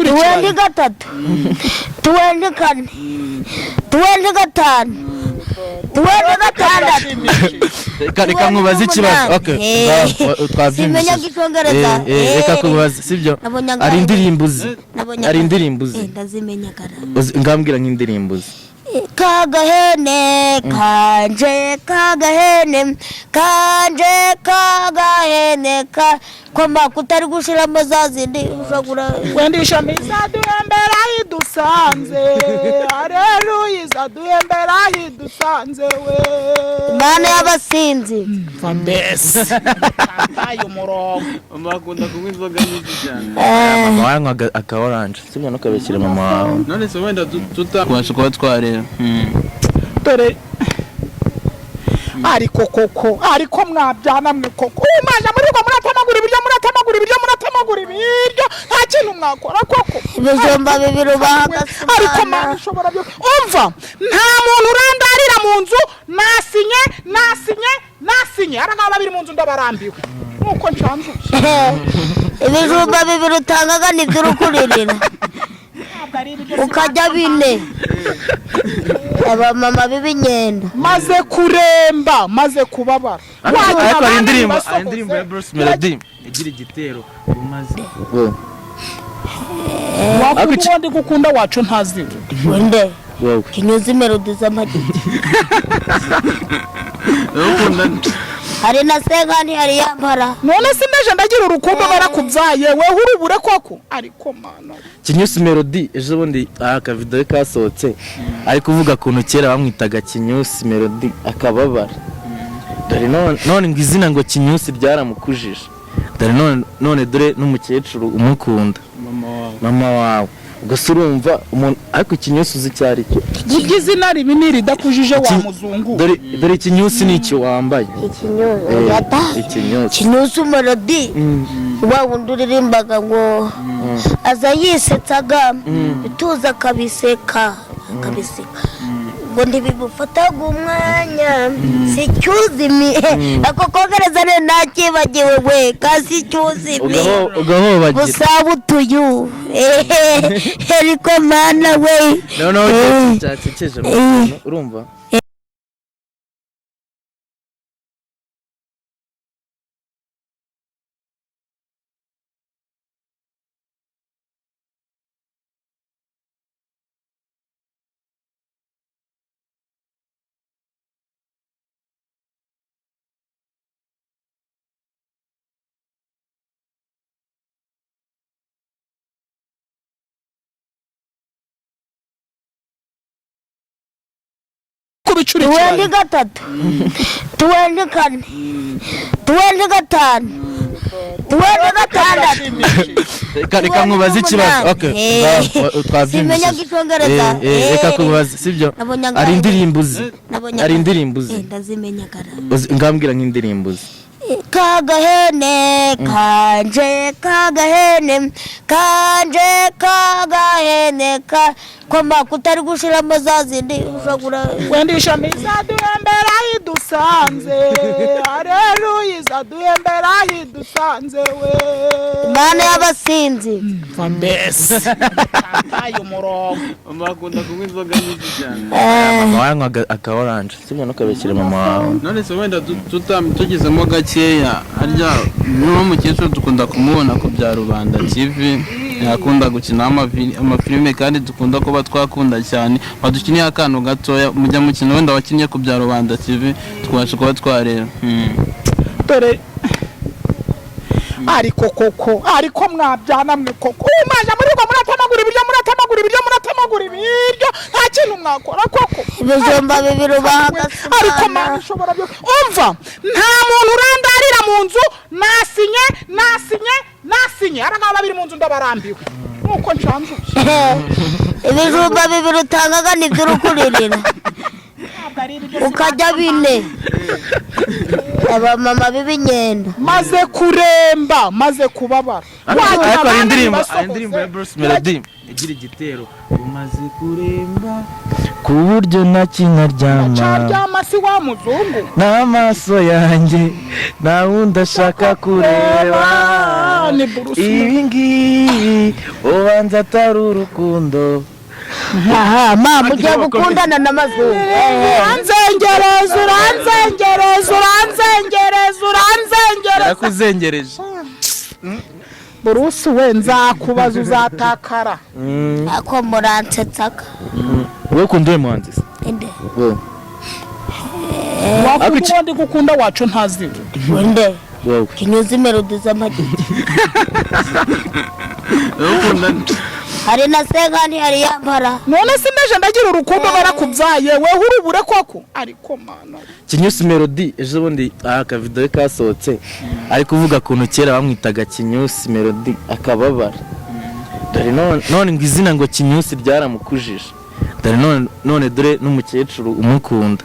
tuwende gatatu tuwende kane tuwende gatanu tuwende gatandatu reka nkubaze ikibazo okay simenya gikongereza reka kubaza sibyo ari indirimbo uzi ndazimenya kara ngambwira nk'indirimbo uzi kagahene kanje koma kutari gushiramo zazindi ushagura wendisha mizaduhembera idusanze haleluya izaduhembera idusanze we Mana y'abasinzi mbese ayo murongo amakunda kunywa inzoga nyinshi cyane mama wanywa aka orange sibyo no kabeshyira mama wawe none se wenda tutabasha kuba twarera dore ariko koko ariko mwabyana mwe koko umaje muri rwo muratamagura ibiryo nta kintu mwakora koko ibijumba bibiri bahagasana ariko mana ushobora byo umva nta muntu urandarira mu nzu nasinye arangaba babiri mu nzu ndabarambiwe nuko nshanze ibijumba bibiri utangaga nibyo urukuririra ukajya bine aba mama b'ibinyenda maze kuremba maze kubabara ariko ari indirimbo ya Bruce Melody igira igitero umaze wakundi gukunda wacu ntazi wende kinyuzi melody z'amagiti hari na senkani hari yampara none simeje ndagira urukundo barakubyaye wewe urubure koko ariko mana Kinyusi Melody ejo bundi aka video kasohotse ari kuvuga kuntu kera bamwitaga Kinyusi Melody akababara dore none ngizina ngo Kinyusi ryaramukujije dore none dore n'umukecuru umukunda mama wawe gusa urumva umuntu ariko Kinyusi uzi cyari cyo igizina ribi niridakujije wa muzungu dore Kinyusi nicyo wambaye Kinyusi Melody wa wundi uririmbaga ngo aza yisetsaga bituza kabiseka ngo ntibimufataga umwanya si cyuzimi ako kogereza ne nakibagiwe we kasi cyuzimi ugahobagira busabutuyu ariko mana we no cyacekeje urumva tuwende gatatu tuwende kane tuwende gatanu tuwende gatandatu reka nkubaze ikibazo okay simenya gikongereza reka kubaza sibyo ari indirimbo uzi ndazimenya kara ngambwira nk'indirimbo uzi kagahene kanje koma kutari gushiramo zazindi ushagura wendisha mizaduhembera idusanze haleluya izaduhembera idusanze we Mana y'abasinzi mbese ayo murongo amakunda kunywa inzoga nyinshi cyane mama wanywa aka orange sibyo no kabeshyira mama wawe none se wenda tugezemo gakeya arya n'umukecuru dukunda kumubona ku bya Rubanda TV yakunda gukina amafilime kandi dukunda kuba twakunda cyane badukiniye akantu gatoya mujya mukino wenda wakinnye ku bya Rubanda TV twasha kuba twarera dore ariko koko ariko mwabyana mwe koko umaje muri rwo muratamagura ibiryo nta kintu mwakora koko ibijumba bibiri bahagasana ariko mana ushobora byo umva nta muntu urandarira mu nzu nasinye arangaba babiri mu nzu ndabarambiwe nuko nshanze ibijumba bibiri utangaga nibyo urukuririra ukajya bine aba mama b'ibinyenda maze kuremba maze kubabara ariko ari indirimbo ya Bruce Melody igira igitero umaze kuremba ku buryo ntaryama si wa muzungu n'amaso yanjye nta wundi ashaka kureba ni Bruce ibi ngibi ubanza atari urukundo. aha mama ugiye gukundana n'amazungu uranzengereza Yarakuzengereje. Bruce we nzakubaza uzatakara ako muransetsaga Wowe ukunda uyu muhanzi se? inde Wowe. wakunda undi gukunda wacu ntazi inde Wowe. Kinyuzi melody z'amagiti ukunda hari na senkani hari yambara none simeje ndagira urukundo barakubyaye wewe urubure koko ariko mana Kinyusi Melody ejo bundi aka video kasohotse ari kuvuga kuntu kera bamwitaga Kinyusi Melody akababara. Dore none ngo izina ngo Kinyusi ryaramukujije. Dore none dore n'umukecuru umukunda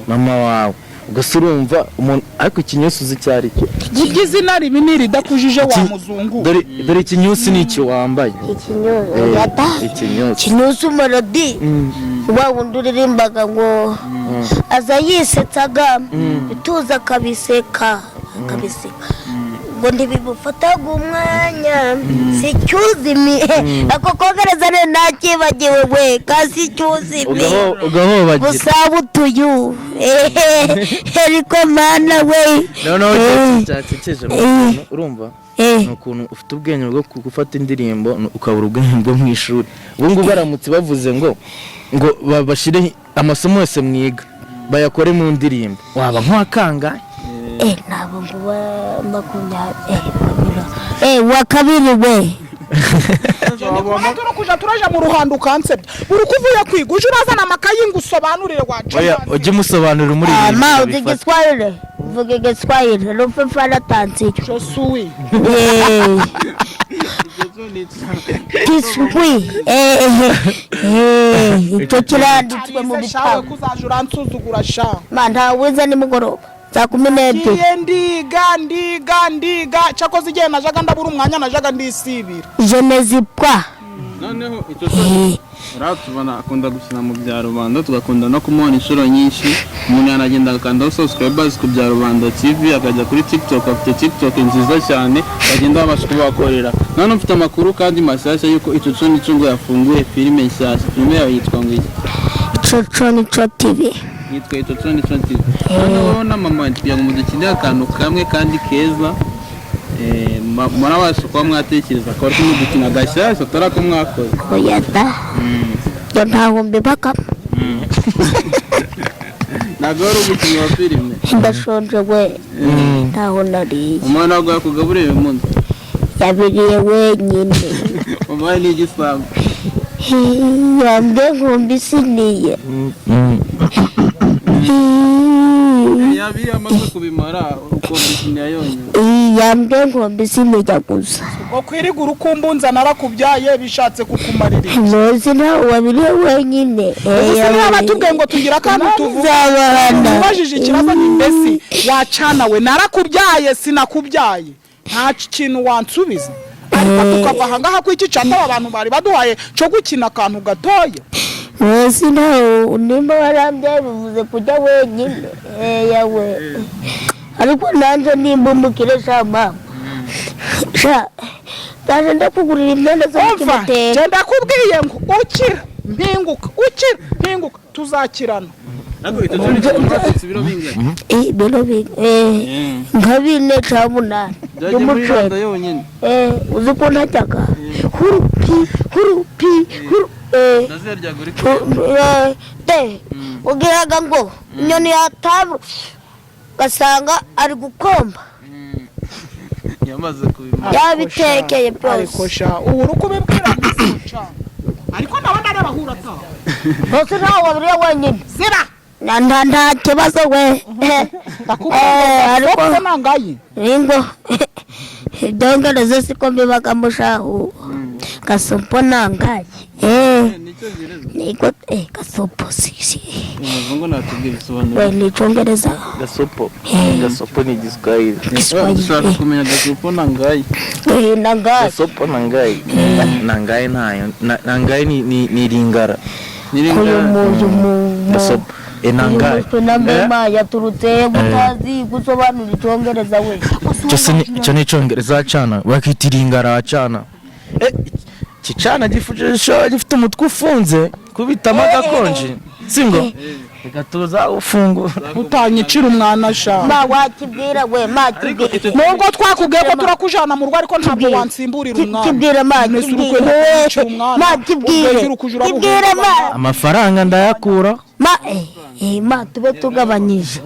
mama wawe. Gusa urumva umuntu ariko Kinyusi uzi cyari cyo. burya izina ribi ni ridakujije wa muzungu Dore Kinyusi nicyo wambaye. ikinyuzi yata Ikinyusi. Kinyuzi melody wa wundi uririmbaga ngo aza yisetsaga bituza akabiseka ngo ntibimufataga umwanya si cyuzimi ako kogereza ne nakibagiwe we kasi cyuzimi Ugahobagira. busabutuyu ariko mana we No cyacekeje urumva ukuntu ufite ubwenge bwo gufata indirimbo ukabura ubwenge bwo mu ishuri. Ubu ngubu baramutse bavuze ngo babashire amasomo yose mwiga bayakore mu ndirimbo waba nk'akanga nabo ngo makumyabiri wa kabiri we kuja turaja mu ruhando kansebye uri kuvuye kwiga uje urazana amakayi ngusobanurire wacu ujye musobanurira muri ibi ma uzi Giswahili vuga Giswahili rufefana tansi Josui Kiswi icyo kiranditswe mu bitabo kuzaje uransuzugura sha ma ntawize nimugoroba saa 12 ndiga cyakoze igihe najaga ndabura umwanya najaga ndisibira je ne sais pas noneho icyo uratubona akunda gukina mu bya rubanda tugakunda no kumubona inshuro nyinshi umuntu yanagenda akandaho subscribers ku bya rubanda TV akajya kuri TikTok afite TikTok nziza cyane bagenda babasha kubakorera none mfite amakuru kandi mashyashya yuko icyo nico ngo yafunguye filime nshyashya filime yawe yitwa ngo Nico TV yitwa icyo nico TV noneho na mama tugiye ngo mudukinire akantu kamwe kandi keza murabasha kuba mwatekereza ko ari gukina gashyashya atari ko mwakoze oyata yo ntaho mbibaka ntabwo ari umukino wa filime ndashonje we ntaho nariye umwana ntabwo yakugaburiye uyu munsi yabiriye wenyine ubaye n'igisambu yambwiye ngo mbisiniye yabiye amaze kubimara ukombisiniya yonyine yambwiye ngo mbisiniye gusa ngo kwiriga urukumbunza narakubyaye bishatse kukumarira nzi ntawe wabiriye wenyine gusa niba batubwiye ngo tugira akantu tuvuga ubajije ikibazo ni mbese wacana we narakubyaye sinakubyaye nta kintu wansubiza ariko tukava ahangaha ko iki cyataba abantu bari baduhaye cyo gukina akantu gatoya nzi ntawe nimba warambyaye bivuze kujya wenyine yawe ariko nanjye nimba umukire sha mama sha ndaje ndakugurira imyenda zo kimutera je ndakubwiye ngo ukira mpinguka tuzakirana ntabwo icyo biro bingana biro nka 4 cyangwa 8 by'umuceri yonyine uzi ko ntajyaga hurupi ndazerya guri ugiraga ngo inyoni yatabura gasanga ari gukomba yamaze kubimara yabitekeye byose ariko sha ubu rukubibwira gusa ariko nawe ndarabahura ta bose ntawe wabiriye wenyine zira nta kibazo we ariko nangaye ingo ibyongereza siko mbibaga mushahu gasopo nangaye niko gasopo sisi ngo natubwira isobanuro we ni cyongereza gasopo ni Giswahili. dushaka kumenya gasopo nangaye nangaye Gasopo nangaye ntayo nangaye ni ringara uyu gasopo enangaye na mema yaturutse gutazi gusobanura icyongereza we cyo ni icyongereza cana bakitiringara acana kicana gifite umutwe ufunze kubitamo agakonje singo reka tuza ufungura utanyicira umwana sha ma wakibwira we ma kibwira nubwo twakubwiye ko turakujana mu rugo ariko ntabwo wansimburira umwana kibwira ma kibwira ma amafaranga ndayakura ma tube tugabanyije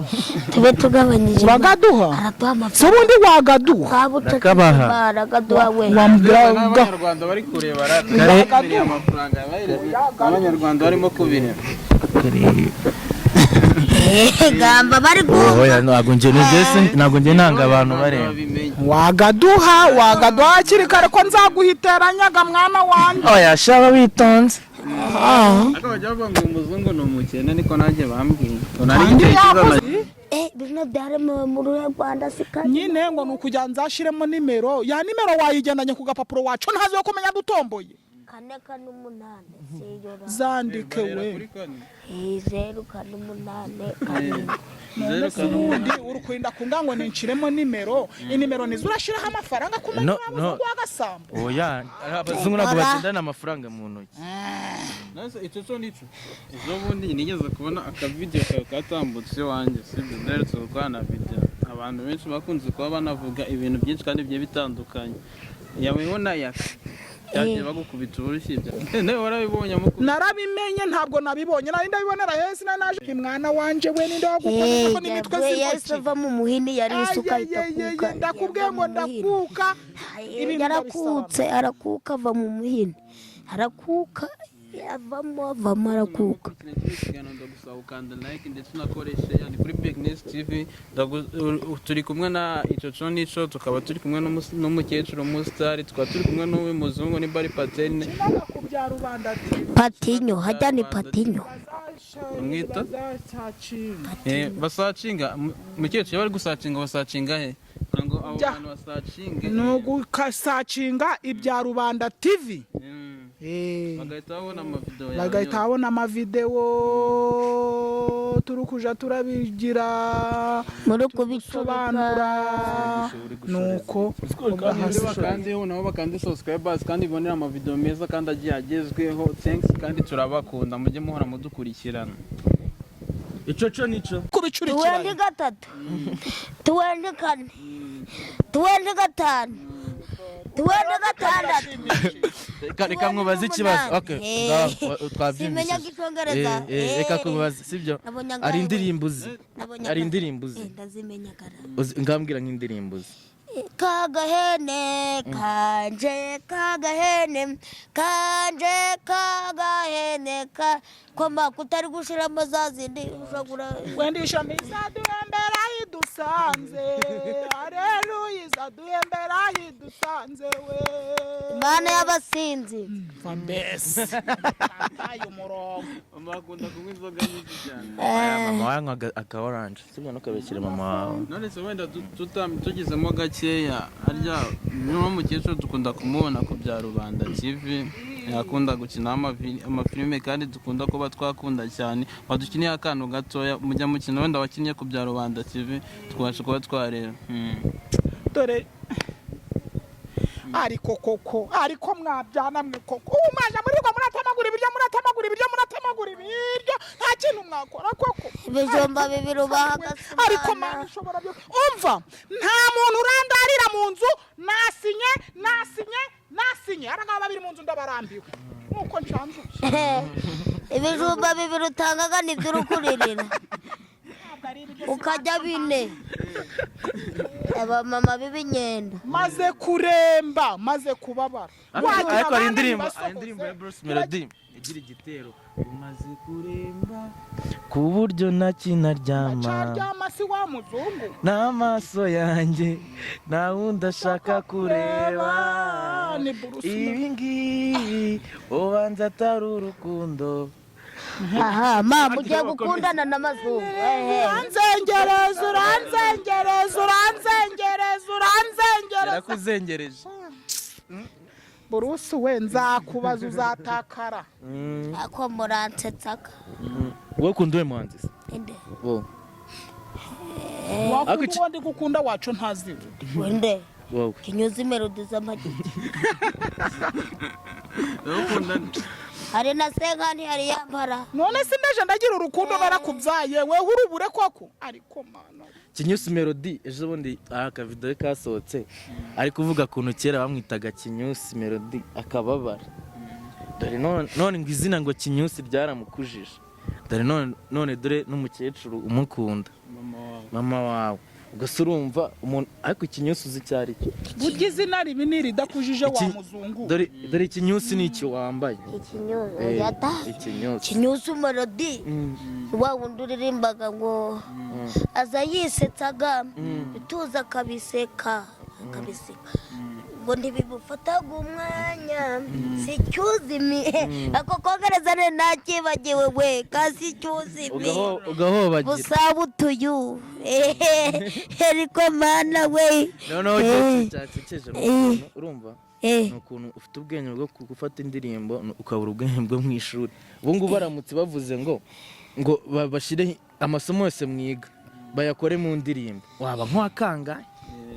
uragaduha araduha amafaranga se ubundi wagaduha Ndakabaha. aragaduha we abanyarwanda bari kureba radiyo amafaranga abanyarwanda barimo kubireba gamba bari oya ntabwo njye nanga abantu bareba wagaduha hakiri kare ko nzaguhiteranyaga mwana wanjye oya shaba witonze ariko bajya bavuga ngo umuzungu ni umukene niko nanjye bambwiye nari igihe kizana bino byari mu Rwanda sikanye nyine ngo nukujya nzashiremo nimero ya nimero wayigendanye ku gapapuro wacu ntazi yo kumenya dutomboye 4 zandike we 0 ubundi urukwinda kunga ngo ninshiremo nimero inimero nizo urashiraho amafaranga kumenya wagasambo oya abazungu ntabwo bagendana amafaranga mu ntoki nase icyo nico izo bundi nigeze kubona akavideo katambutse wanjye sibyo ndetse gukwana video abantu benshi bakunze kuba banavuga ibintu byinshi kandi bigiye bitandukanye yabibona yaje bagukubita urushibya nawe warabibonye narabimenye ntabwo nabibonye nari ndabibonera hesi naje mwana wanje we ninde wagukubita ko nimitwe zikoki yasava mu muhini yari isuka itakuka ndakubwiye ngo ndakuka yarakutse arakuka ava mu muhini arakuka avamo arakuka ndagusaba ukanda like ndetse unakoreshe yani kuri Big News TV turi kumwe na icoco nico tukaba turi kumwe n'umukecuru umustar tukaba turi kumwe n'uwe muzungu ni bari paterne kubyara rubanda patinyo hajya ni patinyo mwita basacinga mukecuru bari gusacinga basacinga he ngo abo bantu basacinge no gusacinga ibya rubanda TV bagahita babona amavideo turukuja turabigira muri kubisobanura nuko kandi nabo bakandi subscribers kandi bonera amavideo meza kandi agiye agezweho thanks kandi turabakunda mujye muhora mudukurikirana icoco nico kubicurikirana 23 24 25 reka nkubaze ikibazo simenya icyongereza reka kubaza sibyo ari indirimbo uzi ndazimenya kara ngambwira nk'indirimbo uzi kagahene kanje koma kutari gushiramo za zindi ushobora wendisha mizaduhembera idusanze haleluya izaduhembera idusanze we Imana y'abasinzi mbese ayo murongo bakunda kunywa inzoga nyinshi cyane mama wawe aka orange sibyo no kabekira mama wawe none se wenda tugizemo gakeya arya no mukecuru dukunda kumubona ku bya Rubanda TV yakunda gukina amafilime kandi dukunda kuba twakunda cyane badukiniye akantu gatoya mujya mukina wenda wakinnye ku bya Rubanda TV twasha kuba twarera dore ariko mwabyana mwe koko umaje muri rwa muratamagura ibiryo nta kintu mwakora koko ibijumba bibiri ubahagase ariko mana ushobora byo umva nta muntu urandarira mu nzu nasinye arangaba babiri mu nzu ndabarambiwe nuko nshanze ibijumba bibiri utangaga nibyo urukuririra ukajya bine aba mama b'ibinyenda maze kuremba maze kubabara ariko ari indirimbo ya Bruce Melody igira igitero umaze kuremba ku buryo nakinaryama si wa muzungu n'amaso yanjye nta wundi ashaka kureba ibi ngibi ubanza atari urukundo aha mama ugiye gukundana n'amazungu uranzengereza yarakuzengereje Bruce we nzakubaza uzatakara ako muransetsaka wowe ukunda uwe muhanzi se inde wowe wakunda uwo ndi gukunda wacu ntazi wende wowe Kinyuzi Melody z'amagiti ukunda hari na senkani hari yambara none sindeje ndagira urukundo narakubyaye we urubure koko ariko mana Kinyusi Melody ejo bundi akavideo kasohotse ari kuvuga kuntu kera bamwitaga Kinyusi Melody akababara dore none ngo izina ngo Kinyusi ryaramukujije dore none dore n'umukecuru umukunda mama wawe gusa urumva umuntu ariko Kinyusi uzi cyari cyo burya izina ribi ni ridakujije wa muzungu dore Kinyusi ni icyo wambaye ikinyuzi yata Ikinyusi Kinyusi Melody wa wundi uririmbaga ngo aza yisetsaga bituza akabiseka ngo ntibimufataga umwanya si cyuzimi ako kongereza ntakibagiwe we kasi cyuzimi ugahobagira busabutuyu ariko mana we noneho cyacekeje urumva ni ukuntu ufite ubwenge bwo gufata indirimbo ukabura ubwenge bwo mu ishuri ubu ngubu baramutse bavuze ngo bashyire amasomo yose mwiga bayakore mu ndirimbo waba nk'uwakangaye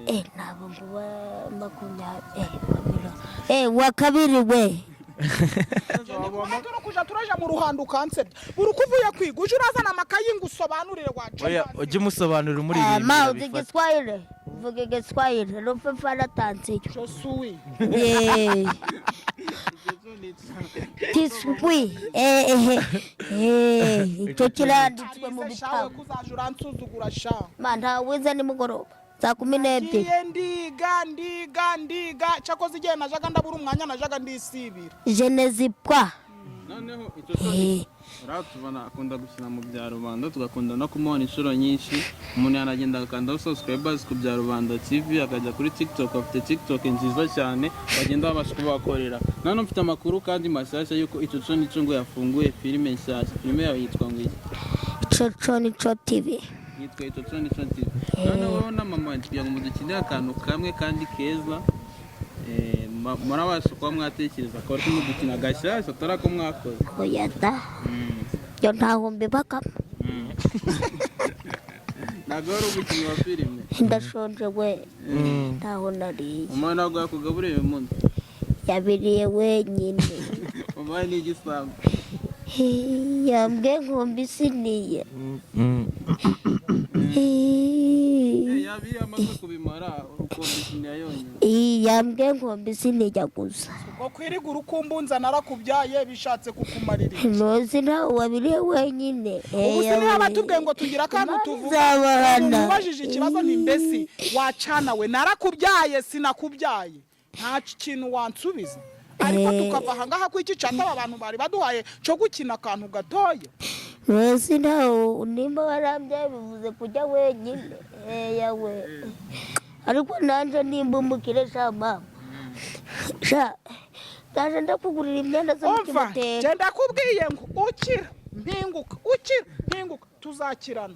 ntabwo ngo wa kabiri we kuja turaja mu ruhando kansebye uri kuvuye kwiga uje urazana amakayi ngo usobanurire wacu ujye umusobanurira muri ibi ma uzi Giswahili vuga Giswahili rufe fara tansi Josui tiswi icyo kiranditswe mu bitabo kuzaje uransuzugura sha ma ntawize nimugoroba saa 12 ndiga cyakoze igihe najaga ndabura umwanya najaga ndisibira je ne sais pas noneho icyo uratubona akunda gukina mu bya rubanda tugakunda no kumubona inshuro nyinshi umuntu yanagenda akandaho subscribers ku bya rubanda TV akajya kuri TikTok afite TikTok nziza cyane bagenda babasha kubakorera none mfite amakuru kandi mashyashya yuko icyo nico ngo yafunguye filime nshyashya filime yawe yitwa ngo Ico TV yitwa icyo nico TV noneho na mama kugira ngo mudukinire akantu kamwe kandi keza murabasha kuba mwatekereza ko ari mudukina gashyashya atari ko mwakoze oyata yo ntaho mbibakamo ntabwo wari umukinnyi wa filime ndashonje we ntaho nariye umwana ntabwo yakugaburiye uyu munsi yabiriye wenyine umwana ni igisambo yambwe nkumbi siniye yabiriye amaze kubimara urukumbi siniya yonyine yambwe nkumbi sinijya gusa ngo kwiriga urukumbunza narakubyaye bishatse kukumarira ntuzi nawe wabiriye wenyine ubu siniya batubwiye ngo tugira akantu tuvuga ubajije ikibazo ni mbesi wacana we narakubyaye sinakubyaye nta kintu wansubiza ariko tukava aha ngaha ko iki cyataba abantu bari baduhaye cyo gukina akantu gatoya ntuzi nawe nimba warambyaye bivuze kujya wenyine yawe ariko nanjye nimba umukire sha mama sha ndaje ndakugurira imyenda zo mu kimoteri je ndakubwiye ngo ukira mpinguka tuzakirana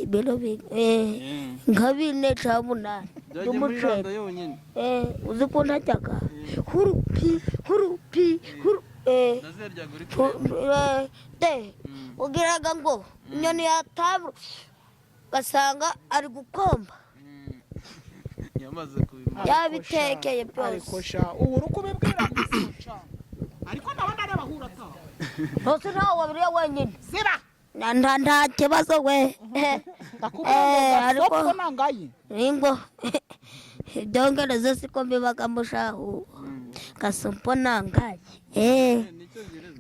biro nka 4 cyangwa 8 y'umuceri uzi ko ntajyaga hurupi ugiraga ngo inyoni yatabura ugasanga ari gukomba yabitekeye byose ariko sha ubu uri kubibwira gusa ariko nawe ndareba hura taho ntose ntawe wabiriye wenyine ziba nta kibazo we ariko nangaye ingo ibyongereza siko mbibagamo shahu gasompo nangaye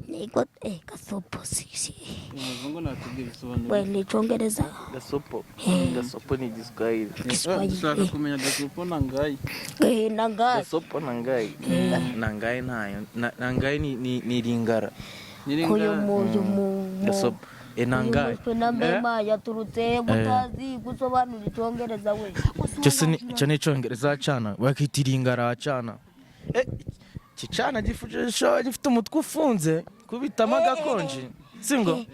niko gasopo sisi we ni icyongereza gasopo ni Igiswahili dushaka kumenya gasopo nangaye nangaye gasopo nangaye ntayo nangaye ni ringara gasopo nangaye mema yaturutse mutazi gusobanura icyongereza we icyo ni icyongereza cana bakita iringara cana kicana gifite umutwe ufunze kubitamo agakonje singo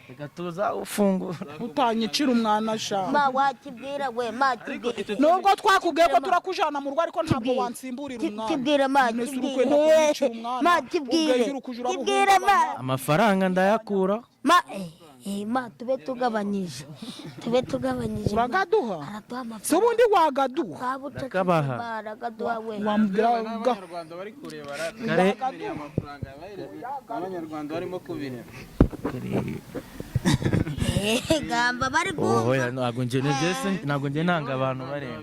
reka tuza ufungura utanyicira umwana sha ma wakibwira we ma kibwira nubwo twakubwiye ko turakujana mu rugo ariko ntabwo wansimburira umwana kibwira ma kibwira ma amafaranga ndayakura ma tube tugabanyije uragaduha araduha amafaranga si ubundi wagaduha Ndakabaha. aragaduha we wambwira abanyarwanda bari kureba amafaranga abanyarwanda barimo kubireba gamba bari oya ntabwo njye nanga abantu bareba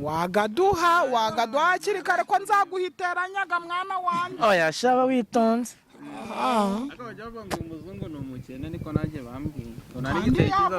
wagaduha hakiri kare ko nzaguhiteranyaga mwana wanjye oya shaba witonze ariko bajya bavuga ngo umuzungu ni umukene niko nanjye bambwiye ngo nari igitekerezo